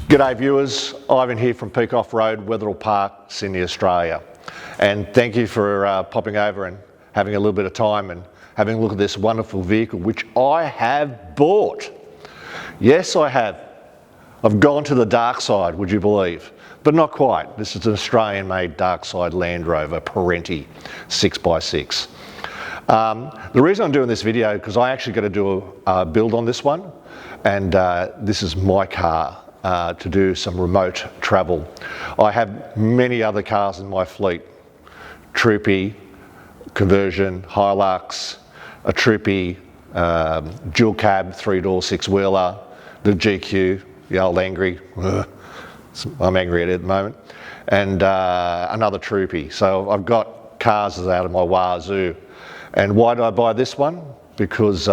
G'day viewers, Ivan here from Peak Offroad, Wetherill Park, Sydney, Australia. And thank you for popping over and having a little bit of time and having a look at this wonderful vehicle which I have bought. Yes, I have. I've gone to the dark side, would you believe? But not quite. This is an Australian-made dark side Land Rover Perentie 6x6. The reason I'm doing this video is because I actually got to do a build on this one, and this is my car. To do some remote travel. I have many other cars in my fleet. Troopy, conversion, Hilux, a Troopy, dual cab, 3-door, 6-wheeler, the GQ, the old angry. I'm angry at it at the moment. And another Troopy. So I've got cars out of my wazoo. And why did I buy this one? Because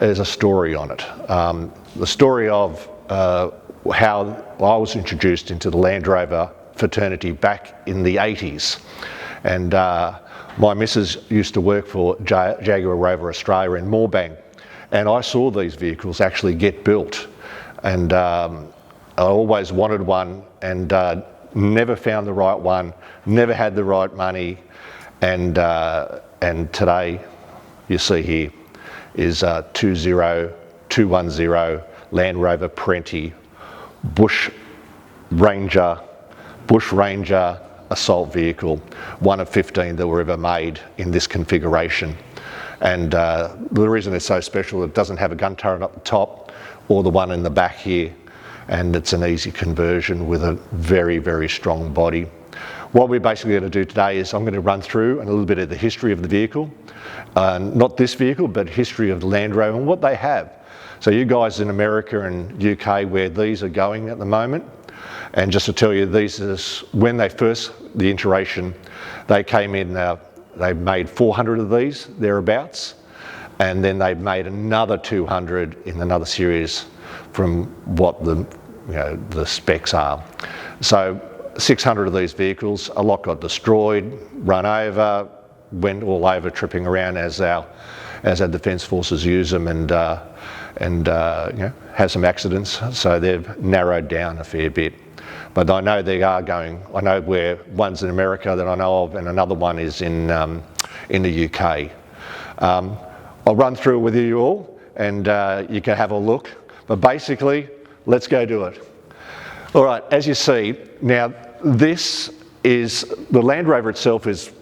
there's a story on it. The story of how I was introduced into the Land Rover fraternity back in the 80s. And my missus used to work for Jaguar Rover Australia in Moorbang, and I saw these vehicles actually get built. And I always wanted one and never found the right one, never had the right money. And today, you see here, is 20210 Land Rover Perentie Bush Ranger assault vehicle, one of 15 that were ever made in this configuration. And the reason it's so special, it doesn't have a gun turret up the top or the one in the back here, and it's an easy conversion with a very, very strong body. What we're basically going to do today is I'm going to run through a little bit of the history of the vehicle, not this vehicle, but history of the Land Rover and what they have. So you guys in America and UK, where these are going at the moment, and just to tell you, these is when they first, the iteration, they came in, they made 400 of these, thereabouts, and then they made another 200 in another series from what the specs are. So 600 of these vehicles, a lot got destroyed, run over, went all over, tripping around as our defence forces use them, and have some accidents, so they've narrowed down a fair bit. But I know they are going. I know where one's in America that I know of, and another one is in the UK. I'll run through it with you all, and you can have a look. But basically, let's go do it. All right. As you see now, this is the Land Rover itself is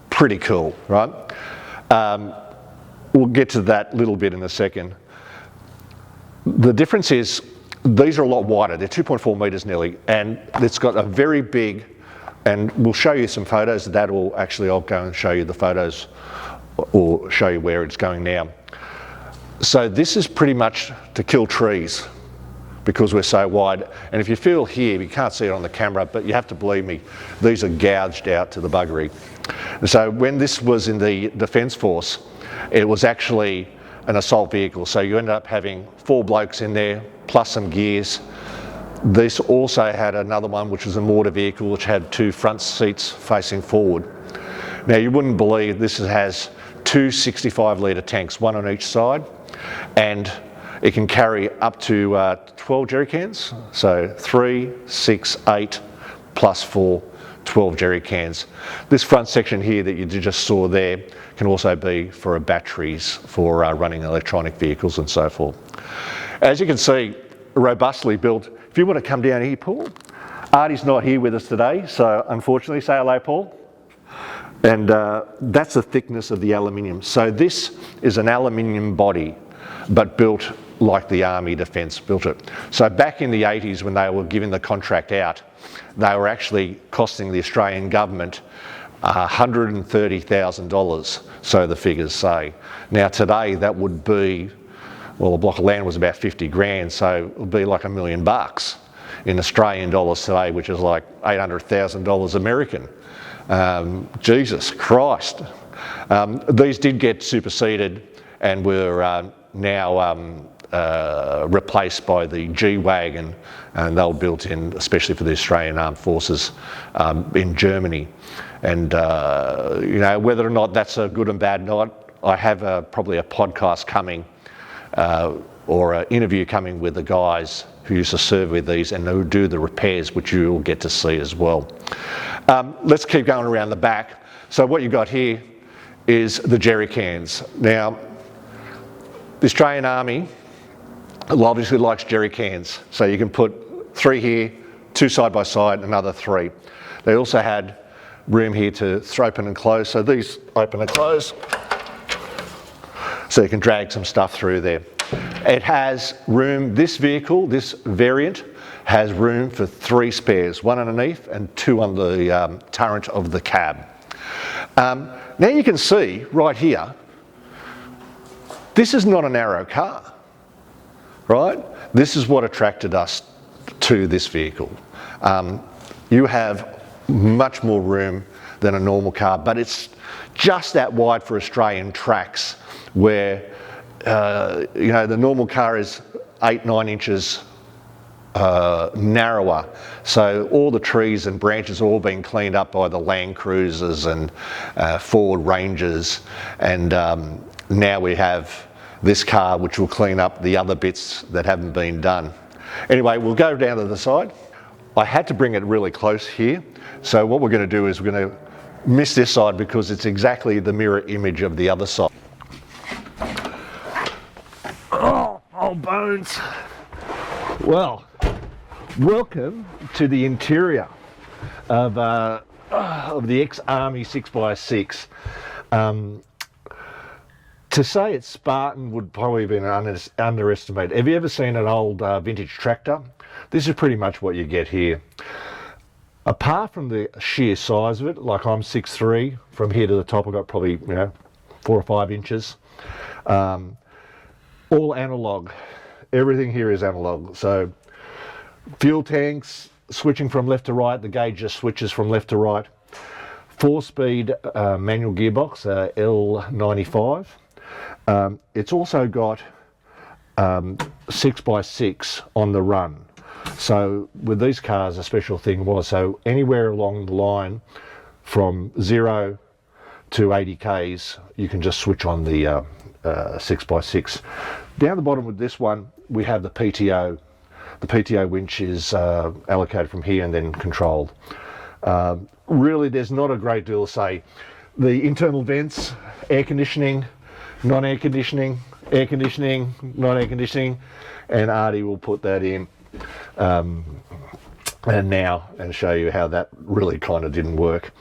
pretty cool, right? We'll get to that little bit in a second. The difference is these are a lot wider. They're 2.4 metres nearly, and it's got a very big, and we'll show you some photos. That will actually, I'll go and show you the photos or show you where it's going now. So this is pretty much to kill trees because we're so wide. And if you feel here, you can't see it on the camera, but you have to believe me, these are gouged out to the buggery. And so when this was in the Defence Force, it was actually an assault vehicle, so you ended up having 4 blokes in there plus some gears. This also had another one which was a mortar vehicle which had 2 front seats facing forward. Now you wouldn't believe this has 2 65-litre tanks, one on each side, and it can carry up to 12 jerry cans, so 3, 6, 8 plus 4, 12 jerry cans. This front section here that you just saw there can also be for batteries for running electronic vehicles and so forth. As you can see, robustly built. If you want to come down here, Paul. Artie's not here with us today, so unfortunately, say hello, Paul. And that's the thickness of the aluminium. So this is an aluminium body, but built like the Army Defence built it. So back in the 80s when they were giving the contract out, they were actually costing the Australian government $130,000, so the figures say. Now today that would be, well, a block of land was about 50 grand, so it would be like $1 million in Australian dollars today, which is like $800,000 American. Jesus Christ. These did get superseded and were now replaced by the G-Wagon, and they were built in especially for the Australian Armed Forces in Germany. And whether or not that's a good and bad night, I have probably a podcast coming or an interview coming with the guys who used to serve with these, and they would do the repairs, which you will get to see as well. Let's keep going around the back. So what you've got here is the jerry cans. Now, the Australian Army obviously likes jerry cans, so you can put 3 here, 2 side by side, another 3. They also had room here to open and close, so these open and close, so you can drag some stuff through there. It has room, this vehicle, this variant, has room for 3 spares, 1 underneath and 2 on the turret of the cab. Now you can see right here, this is not a narrow car, right? This is what attracted us to this vehicle. You have much more room than a normal car, but it's just that wide for Australian tracks where you know, the normal car is 8-9 inches narrower, so all the trees and branches are all being cleaned up by the Land Cruisers and Ford Rangers, and now we have this car which will clean up the other bits that haven't been done. Anyway, we'll go down to the side. I had to bring it really close here, so what we're going to do is we're going to miss this side because it's exactly the mirror image of the other side. Oh, bones. Well, welcome to the interior of the ex-Army 6x6. To say it's Spartan would probably be an underestimate. Have you ever seen an old vintage tractor? This is pretty much what you get here. Apart from the sheer size of it, like I'm 6'3", from here to the top I've got probably, you know, 4 or 5 inches. All analog. Everything here is analog. So fuel tanks switching from left to right, the gauge just switches from left to right. 4-speed manual gearbox, L95. It's also got 6x6 on the run. So with these cars, a special thing was, so anywhere along the line from 0 to 80 Ks, you can just switch on the 6x6. Down the bottom with this one, we have the PTO. The PTO winch is allocated from here and then controlled. Really, there's not a great deal to say. The internal vents, air conditioning, non-air conditioning, air conditioning, non-air conditioning, and Artie will put that in and show you how that really kind of didn't work.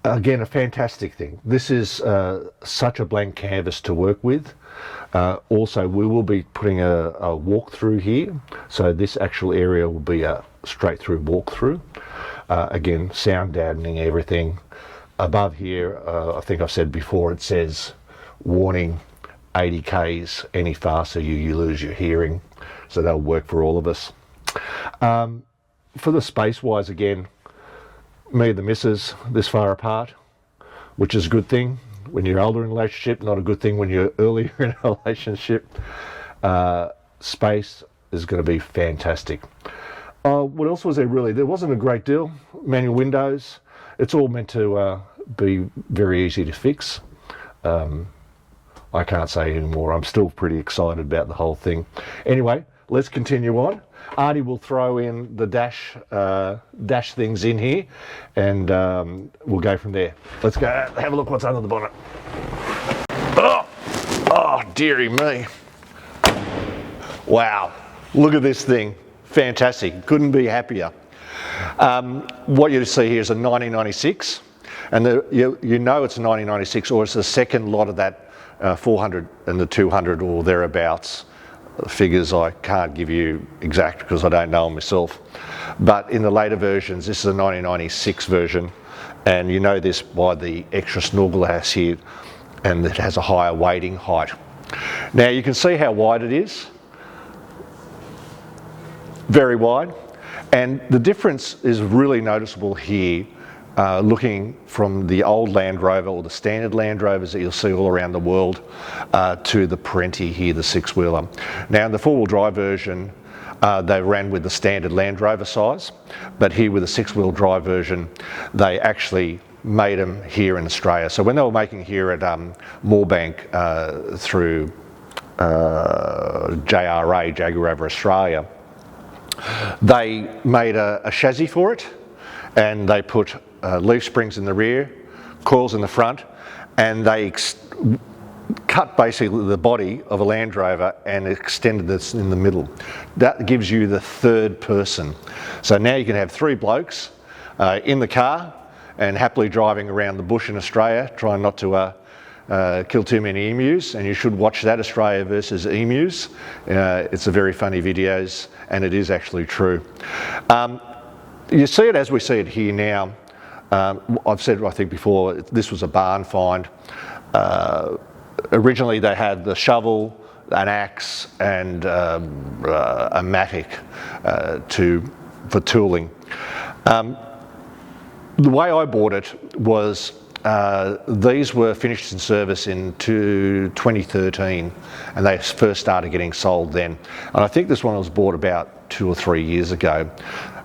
Again, a fantastic thing. This is such a blank canvas to work with. Also, we will be putting a walkthrough here, so this actual area will be a straight through walkthrough. Again, sound dampening everything. Above here, I think I've said before, it says warning 80 Ks, any faster you lose your hearing, so that'll work for all of us. For the space wise, again, me and the missus this far apart, which is a good thing when you're older in a relationship, not a good thing when you're earlier in a relationship. Space is going to be fantastic. What else was there really? There wasn't a great deal. Manual windows. It's all meant to be very easy to fix. I can't say anymore. I'm still pretty excited about the whole thing. Anyway, let's continue on. Artie will throw in the dash things in here, and we'll go from there. Let's go have a look what's under the bonnet. Oh, dearie me. Wow, look at this thing. Fantastic, couldn't be happier. What you see here is a 1996, and you know it's a 1996, or it's the second lot of that 400 and the 200 or thereabouts. Figures I can't give you exact because I don't know them myself. But in the later versions, this is a 1996 version, and you know this by the extra snorkel it has here, and it has a higher wading height. Now you can see how wide it is. Very wide. And the difference is really noticeable here, looking from the old Land Rover or the standard Land Rovers that you'll see all around the world to the Perenti here, the 6-wheeler. Now in the 4-wheel drive version, they ran with the standard Land Rover size, but here with the 6-wheel drive version, they actually made them here in Australia. So when they were making here at Moorebank through JRA, Jaguar Rover Australia, they made a chassis for it, and they put leaf springs in the rear, coils in the front, and they cut basically the body of a Land Rover and extended this in the middle. That gives you the third person. So now you can have three blokes in the car and happily driving around the bush in Australia, trying not to kill too many emus, and you should watch that, Australia versus emus. It's a very funny videos, and it is actually true. You see it as we see it here now. I've said, I think before, this was a barn find. Originally they had the shovel, an axe, and a mattock for tooling. The way I bought it was these were finished in service in 2013, and they first started getting sold then. And I think this one was bought about 2 or 3 years ago.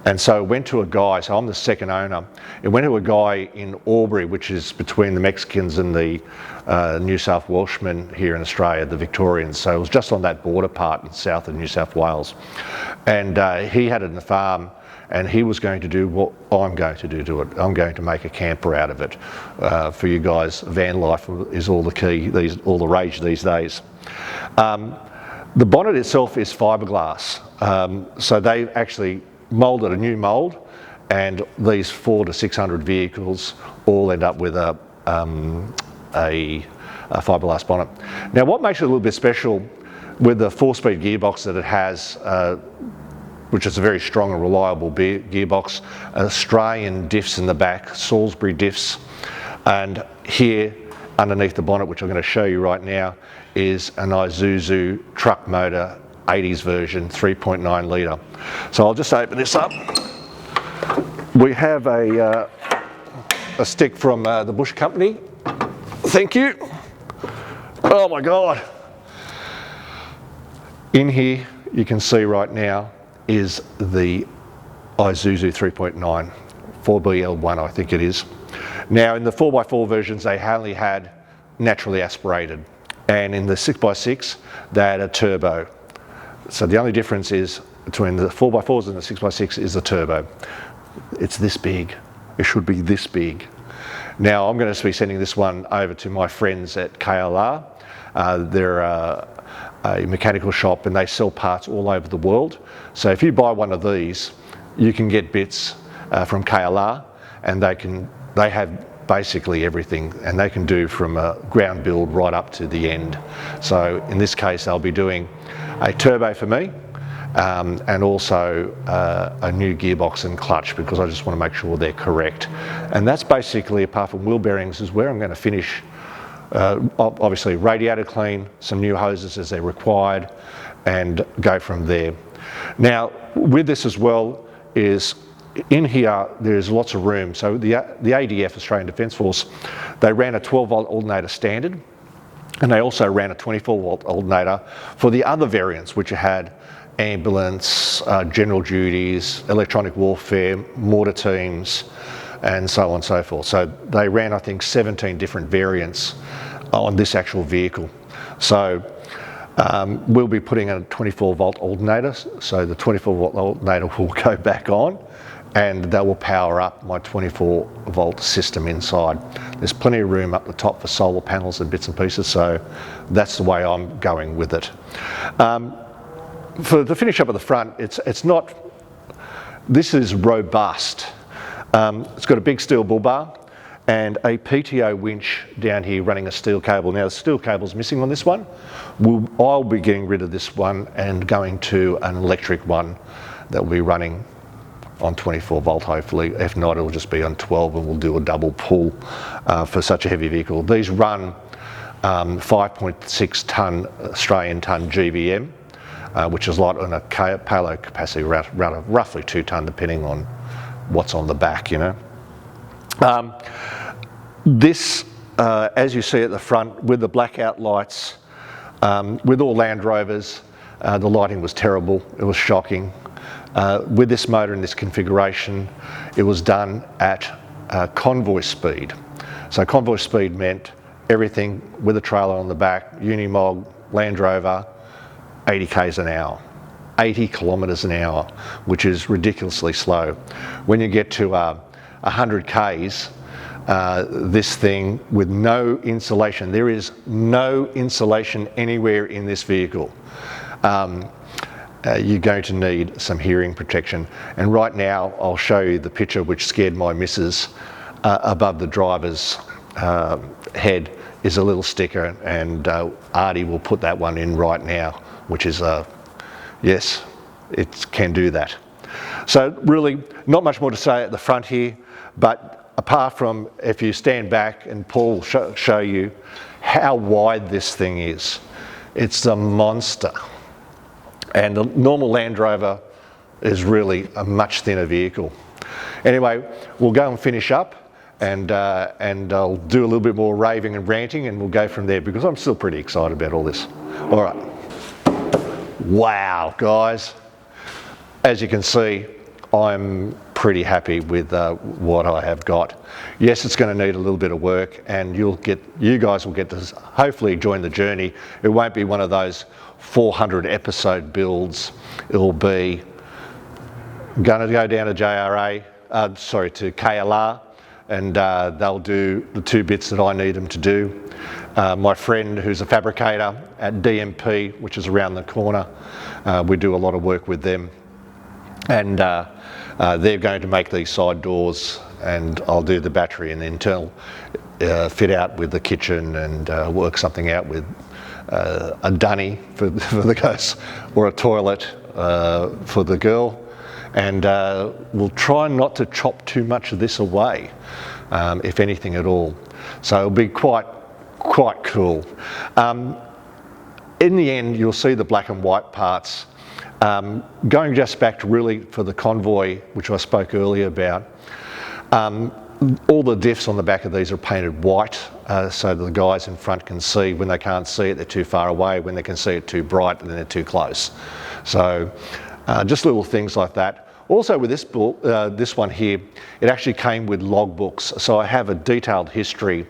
And so it went to a guy, so I'm the second owner, it went to a guy in Albury, which is between the Mexicans and the New South Welshmen here in Australia, the Victorians. So it was just on that border part in south of New South Wales. And he had it in the farm, and he was going to do what I'm going to do to it. I'm going to make a camper out of it. For you guys, van life is all the key, all the rage these days. The bonnet itself is fiberglass. So they actually moulded a new mould, and these 400 to 600 vehicles all end up with a fiberglass bonnet. Now what makes it a little bit special with the 4-speed gearbox that it has, which is a very strong and reliable gearbox, Australian diffs in the back, Salisbury diffs, and here underneath the bonnet, which I'm going to show you right now, is an Isuzu truck motor 80s version, 3.9 litre. So I'll just open this up. We have a stick from the Bush Company. Thank you. Oh my God. In here, you can see right now is the Isuzu 3.9, 4BL1 I think it is. Now in the 4x4 versions they only had naturally aspirated, and in the 6x6 they had a turbo. So the only difference is between the 4x4s and the 6x6 is the turbo. It's this big. It should be this big. Now I'm going to be sending this one over to my friends at KLR. They're a mechanical shop, and they sell parts all over the world. So if you buy one of these, you can get bits from KLR, and they have basically everything, and they can do from a ground build right up to the end. So in this case they'll be doing a turbo for me, and also a new gearbox and clutch, because I just want to make sure they're correct. And that's basically, apart from wheel bearings, is where I'm going to finish. Obviously radiator clean, some new hoses as they're required, and go from there. Now with this as well is, in here there's lots of room. So the ADF, Australian Defence Force, they ran a 12-volt alternator standard, and they also ran a 24-volt alternator for the other variants, which had ambulance, general duties, electronic warfare, mortar teams, and so on and so forth. So they ran, I think, 17 different variants on this actual vehicle. So we'll be putting in a 24-volt alternator, so the 24-volt alternator will go back on, and that will power up my 24-volt system inside. There's plenty of room up the top for solar panels and bits and pieces, so that's the way I'm going with it. For the finish up at the front, it's not, this is robust. It's got a big steel bull bar and a PTO winch down here running a steel cable. Now the steel cable's missing on this one. I'll be getting rid of this one and going to an electric one that will be running on 24 volt hopefully. If not, it'll just be on 12, and we'll do a double pull for such a heavy vehicle. These run 5.6 tonne Australian tonne GVM, which is light on a payload capacity roughly 2 tonne depending on what's on the back, you know. This, as you see at the front, with the blackout lights, with all Land Rovers, the lighting was terrible, it was shocking. With this motor in this configuration, it was done at convoy speed. So convoy speed meant everything with a trailer on the back, unimog, Land Rover 80 k's an hour, 80 kilometres an hour, which is ridiculously slow. When you get to 100 k's, this thing with no insulation, there is no insulation anywhere in this vehicle. You're going to need some hearing protection. And right now I'll show you the picture which scared my missus. Above the driver's head is a little sticker, and Artie will put that one in right now, which is yes, it can do that. So really not much more to say at the front here, but apart from, if you stand back and Paul will show you how wide this thing is, it's a monster. And the normal Land Rover is really a much thinner vehicle. Anyway, we'll go and finish up, and I'll do a little bit more raving and ranting, and we'll go from there, because I'm still pretty excited about all this. All right. Wow, guys. As you can see, I'm pretty happy with what I have got. Yes, it's going to need a little bit of work, and you guys will get to hopefully join the journey. It won't be one of those 400 episode builds. It'll be going to go down to to KLR, and they'll do the 2 bits that I need them to do. My friend who's a fabricator at DMP, which is around the corner, we do a lot of work with them, and they're going to make these side doors, and I'll do the battery and the internal fit out with the kitchen, and work something out with a dunny for the guys, or a toilet for the girl, and we'll try not to chop too much of this away, if anything at all. So it'll be quite cool. In the end, you'll see the black and white parts. Going just back to really for the convoy, which I spoke earlier about, all the diffs on the back of these are painted white, so the guys in front can see. When they can't see it, they're too far away. When they can see it too bright, then they're too close. So just little things like that. Also with this book, this one here, it actually came with logbooks. So I have a detailed history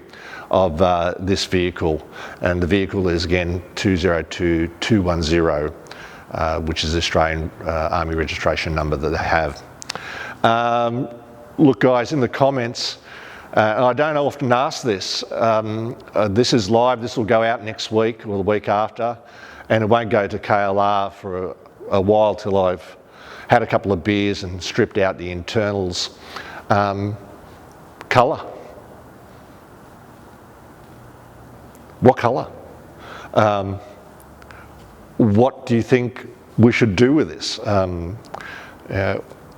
of this vehicle, and the vehicle is again 202210, which is the Australian Army registration number that they have. Look guys, in the comments, and I don't often ask this, this is live, this will go out next week or the week after, and it won't go to KLR for a while till I've had a couple of beers and stripped out the internals. Colour. What colour? What do you think we should do with this?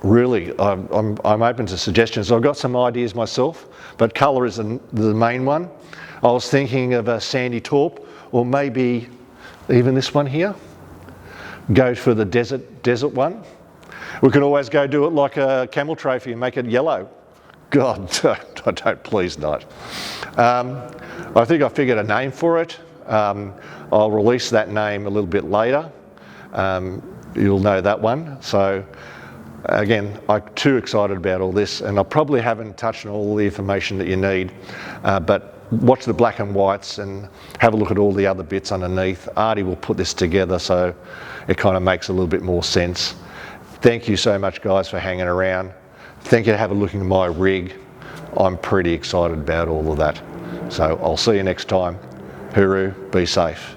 Really, I'm open to suggestions. I've got some ideas myself, but colour is the main one. I was thinking of a sandy taupe, or maybe even this one here. Go for the desert one. We could always go do it like a camel trophy and make it yellow. God, don't please not. I think I figured a name for it. I'll release that name a little bit later. You'll know that one. So again, I'm too excited about all this, and I probably haven't touched on all the information that you need, but watch the black and whites and have a look at all the other bits underneath. Artie will put this together so it kind of makes a little bit more sense. Thank you so much guys for hanging around. Thank you for having a look at my rig. I'm pretty excited about all of that. So I'll see you next time. Hooroo, be safe.